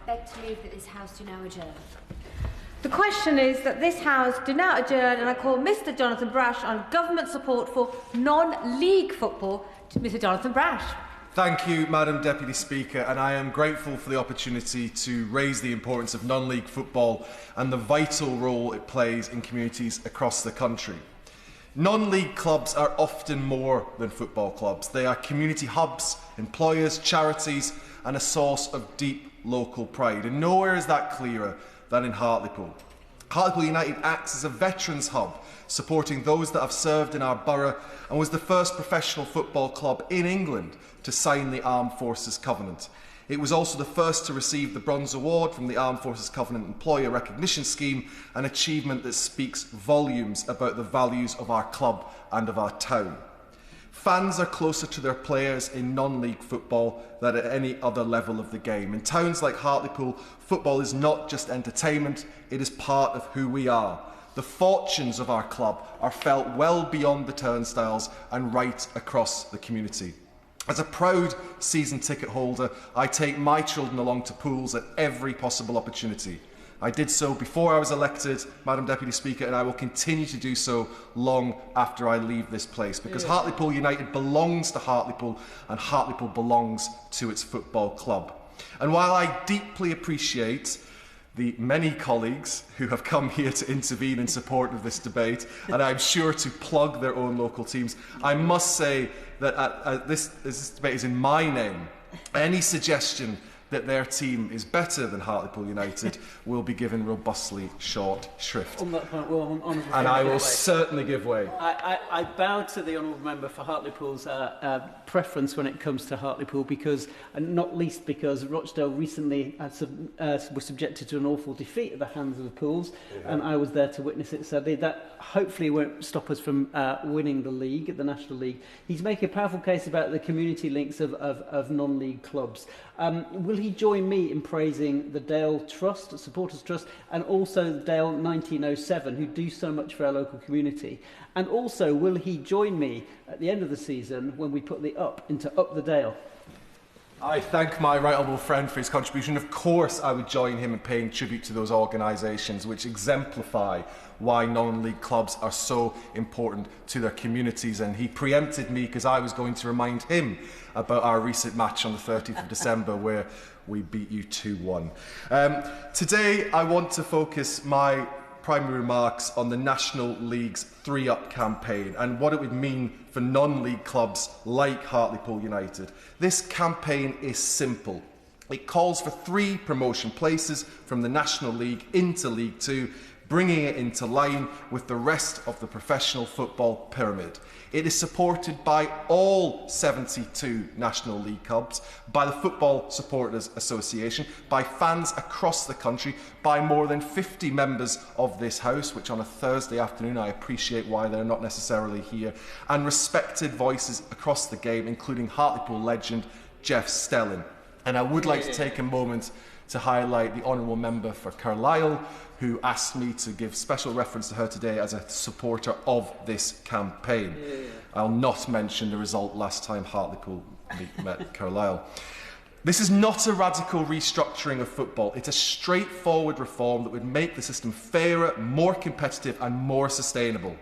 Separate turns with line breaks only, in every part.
beg to move that this House do now adjourn.
The question is that this House do now adjourn, and I call Mr Jonathan Brash on government support for non-league football. Mr Jonathan Brash.
Thank you, Madam Deputy Speaker, and I am grateful for the opportunity to raise the importance of non-league football and the vital role it plays in communities across the country. Non-league clubs are often more than football clubs. They are community hubs, employers, charities, and a source of deep local pride. And nowhere is that clearer than in Hartlepool. Hartlepool United acts as a veterans hub, supporting those that have served in our borough, and was the first professional football club in England to sign the Armed Forces Covenant. It was also the first to receive the Bronze Award from the Armed Forces Covenant Employer Recognition Scheme, an achievement that speaks volumes about the values of our club and of our town. Fans are closer to their players in non-league football than at any other level of the game. In towns like Hartlepool, football is not just entertainment, it is part of who we are. The fortunes of our club are felt well beyond the turnstiles and right across the community. As a proud season ticket holder, I take my children along to pools at every possible opportunity. I did so before I was elected, Madam Deputy Speaker, and I will continue to do so long after I leave this place, because Hartlepool United belongs to Hartlepool, and Hartlepool belongs to its football club. And while I deeply appreciate the many colleagues who have come here to intervene in support of this debate, and I'm sure to plug their own local teams, I must say that this debate is in my name. Any suggestion that their team is better than Hartlepool United will be given robustly short shrift.
On that point,
and I will certainly give way.
I bow to the honourable member for Hartlepool's preference when it comes to Hartlepool, because, and not least because, Rochdale recently was subjected to an awful defeat at the hands of the Pools, and I was there to witness it sadly. That hopefully won't stop us from winning the league, the National League. He's making a powerful case about the community links of non-league clubs. Will he join me in praising the Dale Trust, Supporters Trust, and also the Dale 1907, who do so much for our local community? And also, will he join me at the end of the season when we put the Up into Up the Dale?
I thank my right honourable friend for his contribution. Of course, I would join him in paying tribute to those organisations which exemplify why non-league clubs are so important to their communities. And he preempted me because I was going to remind him about our recent match on the 30th of December where we beat you 2-1. Today, I want to focus my primary remarks on the National League's 3-Up campaign and what it would mean for non-league clubs like Hartlepool United. This campaign is simple. It calls for 3 promotion places from the National League into League 2, bringing it into line with the rest of the professional football pyramid. It is supported by all 72 National League clubs, by the Football Supporters Association, by fans across the country, by more than 50 members of this House, which on a Thursday afternoon I appreciate why they're not necessarily here, and respected voices across the game, including Hartlepool legend Jeff Stelling. And I would like to take a moment to highlight the Honourable Member for Carlisle, who asked me to give special reference to her today as a supporter of this campaign. I'll not mention the result last time Hartlepool met Carlisle. This is not a radical restructuring of football. It's a straightforward reform that would make the system fairer, more competitive and more sustainable,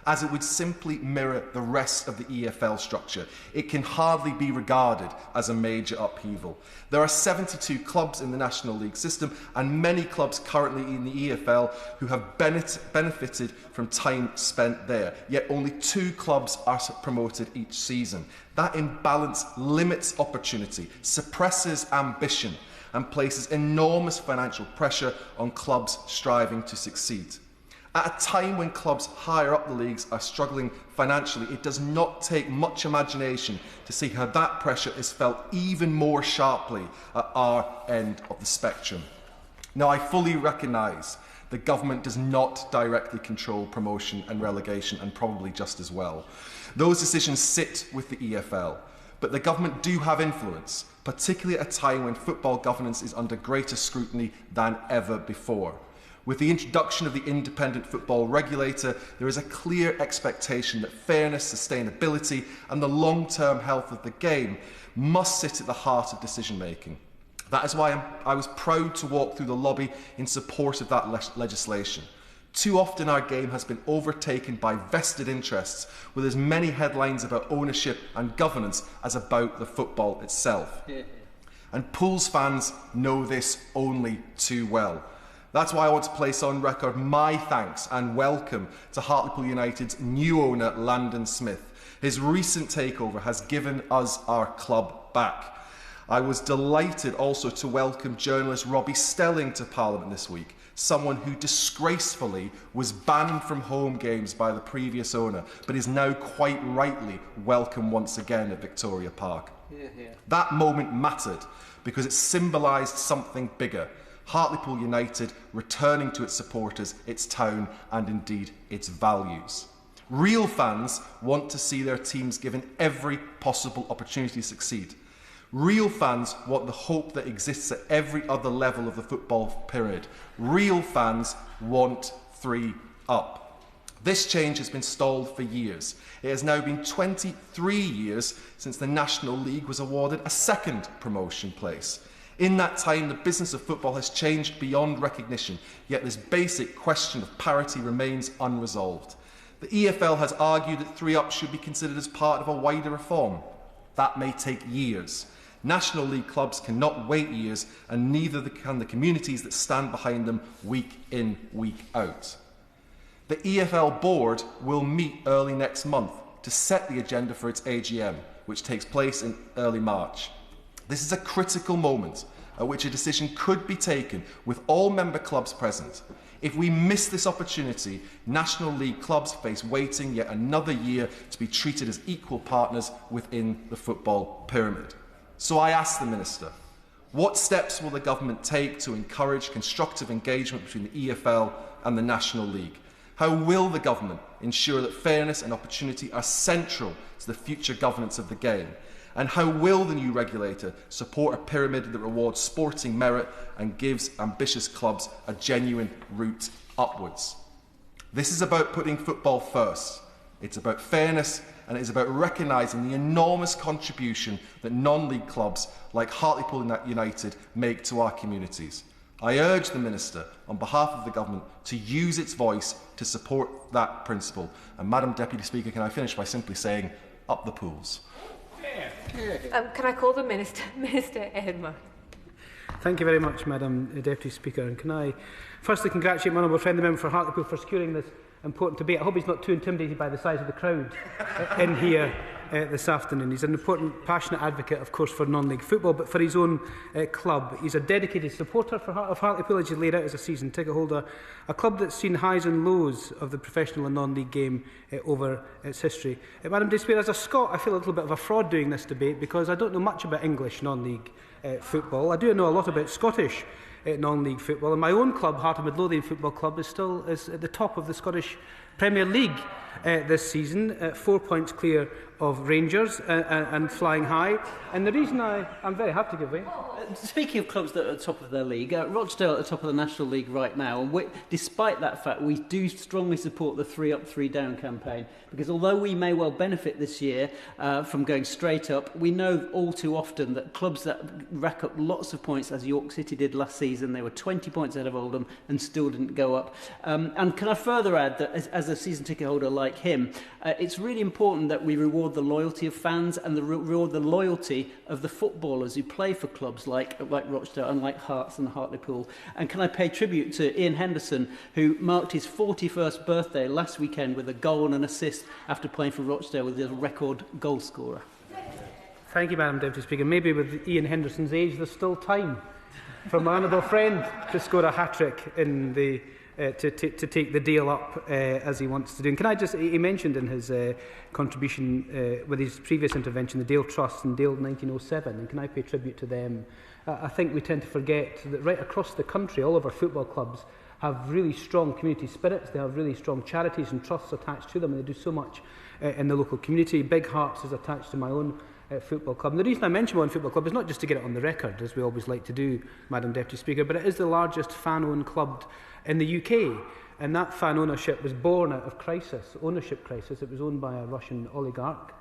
as it would simply mirror the rest of the EFL structure. It can hardly be regarded as a major upheaval. There are 72 clubs in the National League system and many clubs currently in the EFL who have benefited from time spent there, yet only 2 clubs are promoted each season. That imbalance limits opportunity, suppresses ambition and places enormous financial pressure on clubs striving to succeed. At a time when clubs higher up the leagues are struggling financially, it does not take much imagination to see how that pressure is felt even more sharply at our end of the spectrum. Now, I fully recognise the government does not directly control promotion and relegation, and probably just as well. Those decisions sit with the EFL, but the government do have influence, particularly at a time when football governance is under greater scrutiny than ever before. With the introduction of the independent football regulator, there is a clear expectation that fairness, sustainability and the long-term health of the game must sit at the heart of decision-making. That is why I was proud to walk through the lobby in support of that legislation. Too often our game has been overtaken by vested interests with as many headlines about ownership and governance as about the football itself. And Pools fans know this only too well. That's why I want to place on record my thanks and welcome to Hartlepool United's new owner, Landon Smith. His recent takeover has given us our club back. I was delighted also to welcome journalist Robbie Stelling to Parliament this week, someone who disgracefully was banned from home games by the previous owner, but is now quite rightly welcome once again at Victoria Park. That moment mattered because it symbolised something bigger. Hartlepool United returning to its supporters, its town and indeed its values. Real fans want to see their teams given every possible opportunity to succeed. Real fans want the hope that exists at every other level of the football pyramid. Real fans want 3 up. This change has been stalled for years. It has now been 23 years since the National League was awarded a second promotion place. In that time, the business of football has changed beyond recognition, yet this basic question of parity remains unresolved. The EFL has argued that 3 up should be considered as part of a wider reform. That may take years. National League clubs cannot wait years, and neither can the communities that stand behind them week in, week out. The EFL board will meet early next month to set the agenda for its AGM, which takes place in early March. This is a critical moment at which a decision could be taken with all member clubs present. If we miss this opportunity, National League clubs face waiting yet another year to be treated as equal partners within the football pyramid. So I ask the Minister, what steps will the government take to encourage constructive engagement between the EFL and the National League? How will the government ensure that fairness and opportunity are central to the future governance of the game? And how will the new regulator support a pyramid that rewards sporting merit and gives ambitious clubs a genuine route upwards? This is about putting football first. It's about fairness, and it is about recognising the enormous contribution that non-league clubs like Hartlepool United make to our communities. I urge the Minister, on behalf of the Government, to use its voice to support that principle. And Madam Deputy Speaker, can I finish by simply saying, up the Pools.
Can I call the Minister, Minister Edinburgh?
Thank you very much, Madam Deputy Speaker. And can I firstly congratulate my honourable friend, the member for Hartlepool, for securing this important debate. I hope he's not too intimidated by the size of the crowd in here this afternoon. He's an important, passionate advocate, of course, for non-league football, but for his own club. He's a dedicated supporter of Hartlepool, as he laid out as a season ticket holder, a club that's seen highs and lows of the professional and non-league game over its history. Madam Deputy Speaker, as a Scot, I feel a little bit of a fraud doing this debate because I don't know much about English non-league football. I do know a lot about Scottish non-league football, and my own club, Heart of Midlothian Football Club, is at the top of the Scottish Premier League this season, 4 points clear of Rangers and flying high. And the reason I'm very happy to give way.
Speaking of clubs that are at the top of their league, Rochdale at the top of the National League right now, and despite that fact, we do strongly support the 3 up, 3 down campaign, because although we may well benefit this year from going straight up, we know all too often that clubs that rack up lots of points, as York City did last season, they were 20 points ahead of Oldham and still didn't go up. And can I further add that as a season ticket holder like him, it's really important that we reward the loyalty of fans and reward the loyalty of the footballers who play for clubs like Rochdale and like Hearts and Hartlepool. And can I pay tribute to Ian Henderson, who marked his 41st birthday last weekend with a goal and an assist after playing for Rochdale with a record goal scorer.
Thank you, Madam Deputy Speaker. Maybe with Ian Henderson's age, there's still time for my honourable friend to score a hat-trick in the to take the deal up as he wants to do. And can I just, he mentioned in his contribution with his previous intervention, the Dale Trust and Dale 1907, and can I pay tribute to them? I think we tend to forget that right across the country, all of our football clubs have really strong community spirits, they have really strong charities and trusts attached to them, and they do so much in the local community. Big Hearts is attached to my own football club. And the reason I mention my own football club is not just to get it on the record, as we always like to do, Madam Deputy Speaker, but it is the largest fan-owned club in the UK. And that fan ownership was born out of crisis, ownership crisis. It was owned by a Russian oligarch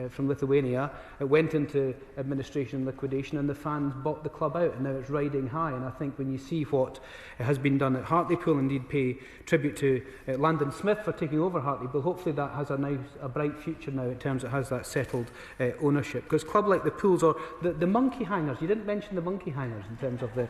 from Lithuania. It went into administration and liquidation, and the fans bought the club out, and now it's riding high. And I think when you see what has been done at Hartlepool, indeed pay tribute to Landon Smith for taking over Hartlepool, hopefully that has a bright future now in terms of it has that settled ownership. Because club like the Pools or the monkey hangers, you didn't mention the monkey hangers in terms of the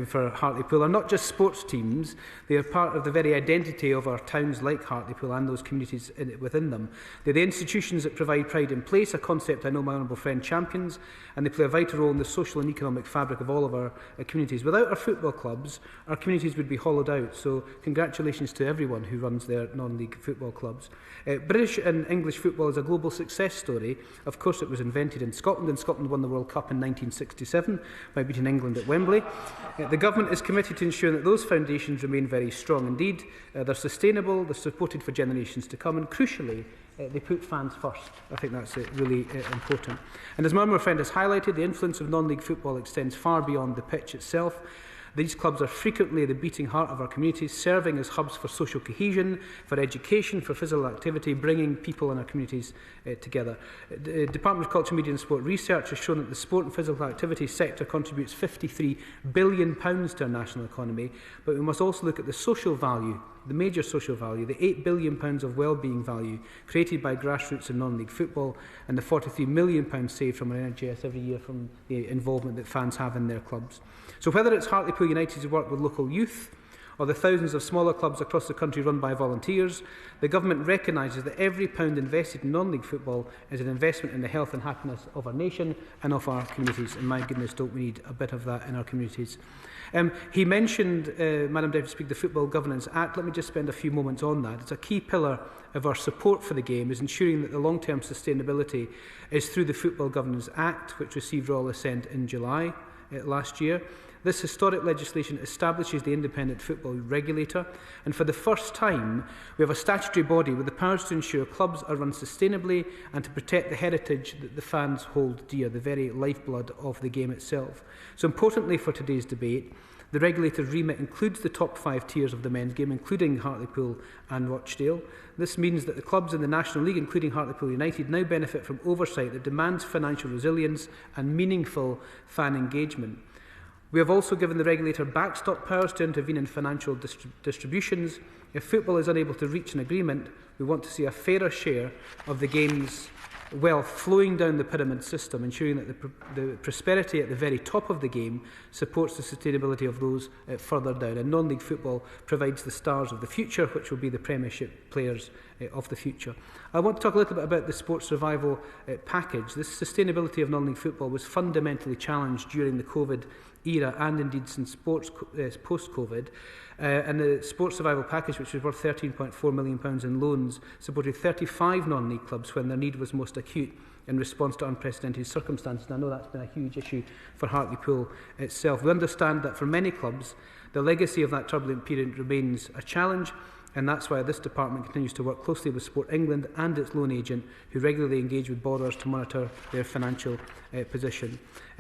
for Hartlepool, are not just sports teams, they are part of the very identity of our towns like Hartlepool and those communities within them. They're the institutions that provide pride in place, a concept I know my honourable friend champions, and they play a vital role in the social and economic fabric of all of our communities. Without our football clubs, our communities would be hollowed out, so congratulations to everyone who runs their non-league football clubs. British and English football is a global success story. Of course, it was invented in Scotland, and Scotland won the World Cup in 1967 by beating England at Wembley. The government is committed to ensuring that those foundations remain very strong indeed. They're sustainable, they're supported for generations to come, and crucially, they put fans first. I think that's really important. And as my honourable friend has highlighted, the influence of non-league football extends far beyond the pitch itself. These clubs are frequently the beating heart of our communities, serving as hubs for social cohesion, for education, for physical activity, bringing people in our communities together. The Department of Culture, Media and Sport research has shown that the sport and physical activity sector contributes £53 billion to our national economy, but we must also look at the social value, the major social value, the £8 billion of wellbeing value created by grassroots and non-league football, and the £43 million saved from our NHS every year from the involvement that fans have in their clubs. So whether it's Hartlepool United's work with local youth, or the thousands of smaller clubs across the country run by volunteers, the government recognises that every pound invested in non-league football is an investment in the health and happiness of our nation and of our communities. And my goodness, don't we need a bit of that in our communities. He mentioned, Madam Deputy Speaker, the Football Governance Act. Let me just spend a few moments on that. It's a key pillar of our support for the game, is ensuring that the long-term sustainability is through the Football Governance Act, which received royal assent in July last year. This historic legislation establishes the independent football regulator, and for the first time we have a statutory body with the powers to ensure clubs are run sustainably and to protect the heritage that the fans hold dear, the very lifeblood of the game itself. So importantly for today's debate, the regulator's remit includes the top 5 tiers of the men's game, including Hartlepool and Rochdale. This means that the clubs in the National League, including Hartlepool United, now benefit from oversight that demands financial resilience and meaningful fan engagement. We have also given the regulator backstop powers to intervene in financial distributions. If football is unable to reach an agreement, we want to see a fairer share of the game's wealth flowing down the pyramid system, ensuring that the prosperity at the very top of the game supports the sustainability of those further down. And non-league football provides the stars of the future, which will be the Premiership players of the future. I want to talk a little bit about the sports survival package. This sustainability of non-league football was fundamentally challenged during the COVID era and indeed since post-COVID. And the sports survival package, which was worth £13.4 million in loans, supported 35 non-league clubs when their need was most acute in response to unprecedented circumstances. And I know that's been a huge issue for Hartlepool itself. We understand that for many clubs, the legacy of that turbulent period remains a challenge, and that's why this department continues to work closely with Sport England and its loan agent, who regularly engage with borrowers to monitor their financial position.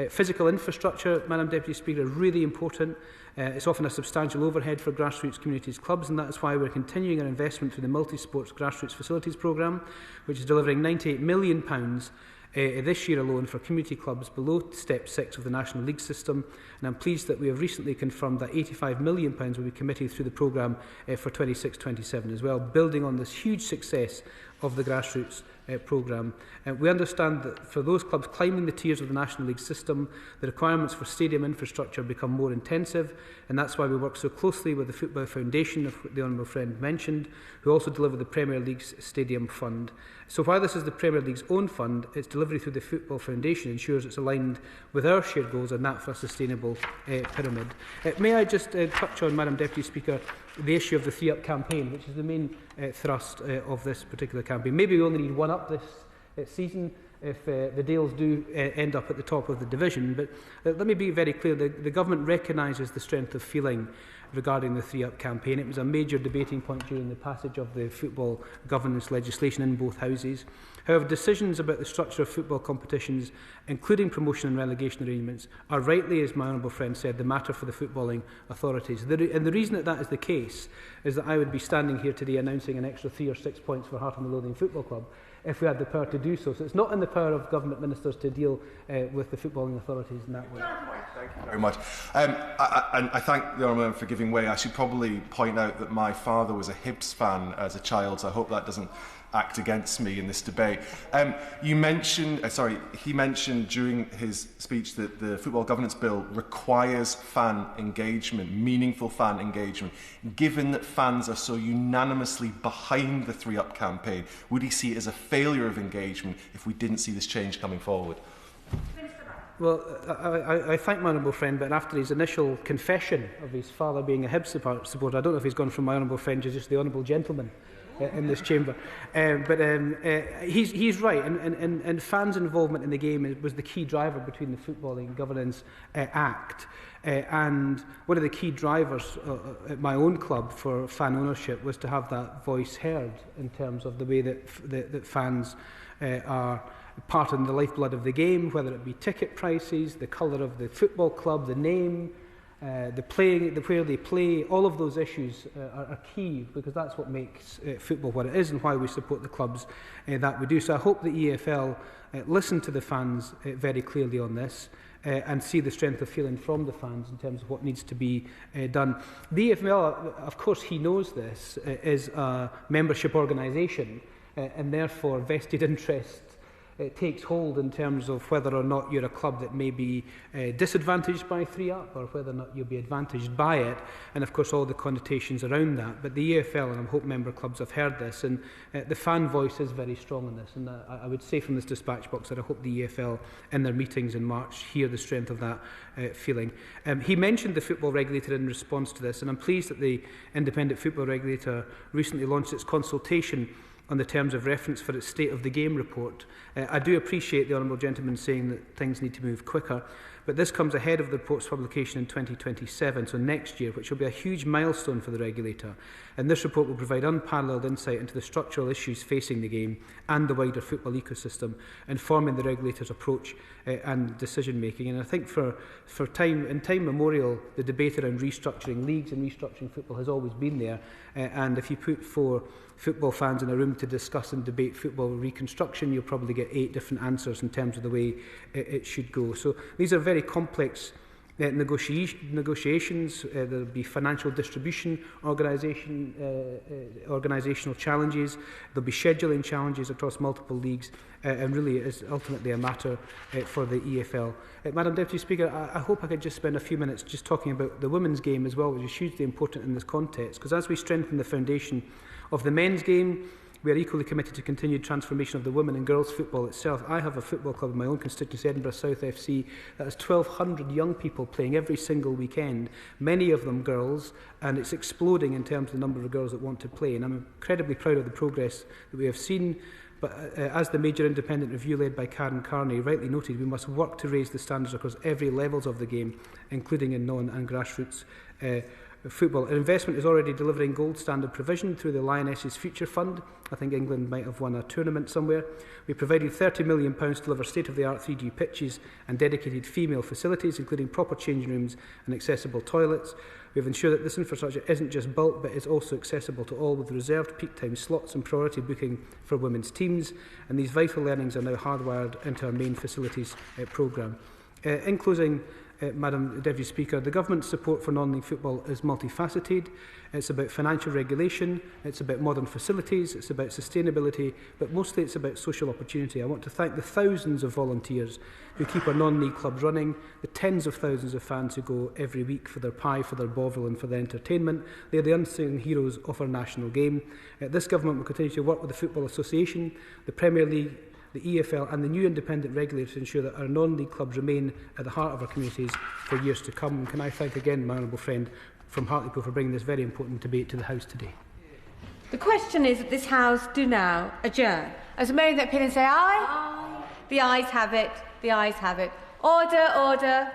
Physical infrastructure, Madam Deputy Speaker, is really important. It's often a substantial overhead for grassroots communities clubs, and that's why we're continuing our investment through the Multi-Sports Grassroots Facilities Programme, which is delivering £98 million this year alone for community clubs below Step 6 of the National League system, and I'm pleased that we have recently confirmed that £85 million will be committed through the programme for 26-27 as well, building on this huge success of the grassroots programme. We understand that for those clubs climbing the tiers of the National League system, the requirements for stadium infrastructure become more intensive, and that's why we work so closely with the Football Foundation, the Honourable Friend mentioned, who also deliver the Premier League's Stadium Fund. So while this is the Premier League's own fund, its delivery through the Football Foundation ensures it's aligned with our shared goals, and that for a sustainable pyramid. May I just touch on, Madam Deputy Speaker, the issue of the 3-Up campaign, which is the main thrust of this particular campaign. Maybe we only need 1 up this season if the Dales do end up at the top of the division. But let me be very clear, the government recognises the strength of feeling regarding the 3-Up campaign. It was a major debating point during the passage of the football governance legislation in both houses. However, decisions about the structure of football competitions, including promotion and relegation arrangements, are rightly, as my honourable friend said, the matter for the footballing authorities. And the reason that is the case is that I would be standing here today announcing an extra 3 or 6 points for Hartlepool Football Club if we had the power to do so. So it's not in the power of government ministers to deal with the footballing authorities in that way.
Thank you very much. I thank the Honourable Member for giving way. I should probably point out that my father was a Hibs fan as a child, so I hope that doesn't act against me in this debate. He mentioned during his speech that the Football Governance Bill requires fan engagement, meaningful fan engagement. Given that fans are so unanimously behind the 3 Up campaign, would he see it as a failure of engagement if we didn't see this change coming forward?
Well, I thank my honourable friend, but after his initial confession of his father being a Hibs supporter, I don't know if he's gone from my honourable friend to just the honourable gentleman in this chamber. He's right, and fans' involvement in the game was the key driver between the Footballing Governance Act. And one of the key drivers at my own club for fan ownership was to have that voice heard in terms of the way that fans are part in the lifeblood of the game, whether it be ticket prices, the colour of the football club, the name, where they play. All of those issues are key, because that's what makes football what it is and why we support the clubs that we do. So I hope the EFL listen to the fans very clearly on this and see the strength of feeling from the fans in terms of what needs to be done. The EFL, of course he knows this, is a membership organisation and therefore vested interest takes hold in terms of whether or not you're a club that may be disadvantaged by 3 Up or whether or not you'll be advantaged by it, and of course all the connotations around that. But the EFL, and I hope member clubs have heard this, and the fan voice is very strong in this, and I would say from this dispatch box that I hope the EFL in their meetings in March hear the strength of that feeling. He mentioned the football regulator in response to this, and I'm pleased that the independent football regulator recently launched its consultation on the terms of reference for its State of the Game report. I do appreciate the Honourable Gentleman saying that things need to move quicker, but this comes ahead of the report's publication in 2027, so next year, which will be a huge milestone for the regulator. And this report will provide unparalleled insight into the structural issues facing the game and the wider football ecosystem, informing the regulator's approach and decision-making. And I think for time memorial, the debate around restructuring leagues and restructuring football has always been there. And if you put 4 football fans in a room to discuss and debate football reconstruction, you'll probably get 8 different answers in terms of the way it should go. So these are very complex negotiations. There'll be financial distribution, organisational challenges. There'll be scheduling challenges across multiple leagues, and really it is ultimately a matter for the EFL. Madam Deputy Speaker, I hope I could just spend a few minutes just talking about the women's game as well, which is hugely important in this context, because as we strengthen the foundation of the men's game, we are equally committed to continued transformation of the women and girls football itself. I have a football club in my own constituency, Edinburgh South FC, that has 1,200 young people playing every single weekend, many of them girls, and it's exploding in terms of the number of girls that want to play. And I'm incredibly proud of the progress that we have seen. But as the major independent review led by Karen Carney rightly noted, we must work to raise the standards across every levels of the game, including in non- and grassroots football. Investment is already delivering gold standard provision through the Lionesses Future Fund. I think England might have won a tournament somewhere. We provided £30 million to deliver state-of-the-art 3D pitches and dedicated female facilities, including proper changing rooms and accessible toilets. We've ensured that this infrastructure isn't just built, but is also accessible to all, with reserved peak time slots and priority booking for women's teams. And these vital learnings are now hardwired into our main facilities programme. In closing, Madam Deputy Speaker, the government's support for non-league football is multifaceted. It's about financial regulation, it's about modern facilities, it's about sustainability, but mostly it's about social opportunity. I want to thank the thousands of volunteers who keep our non-league clubs running, the tens of thousands of fans who go every week for their pie, for their bovril and for their entertainment. They are the unsung heroes of our national game. This government will continue to work with the Football Association, the Premier League, the EFL and the new independent regulator to ensure that our non-league clubs remain at the heart of our communities for years to come. And can I thank again my honourable friend from Hartlepool for bringing this very important debate to the House today.
The question is that this House do now adjourn. As a member of that opinion say aye. Aye. The ayes have it. The ayes have it. Order, order.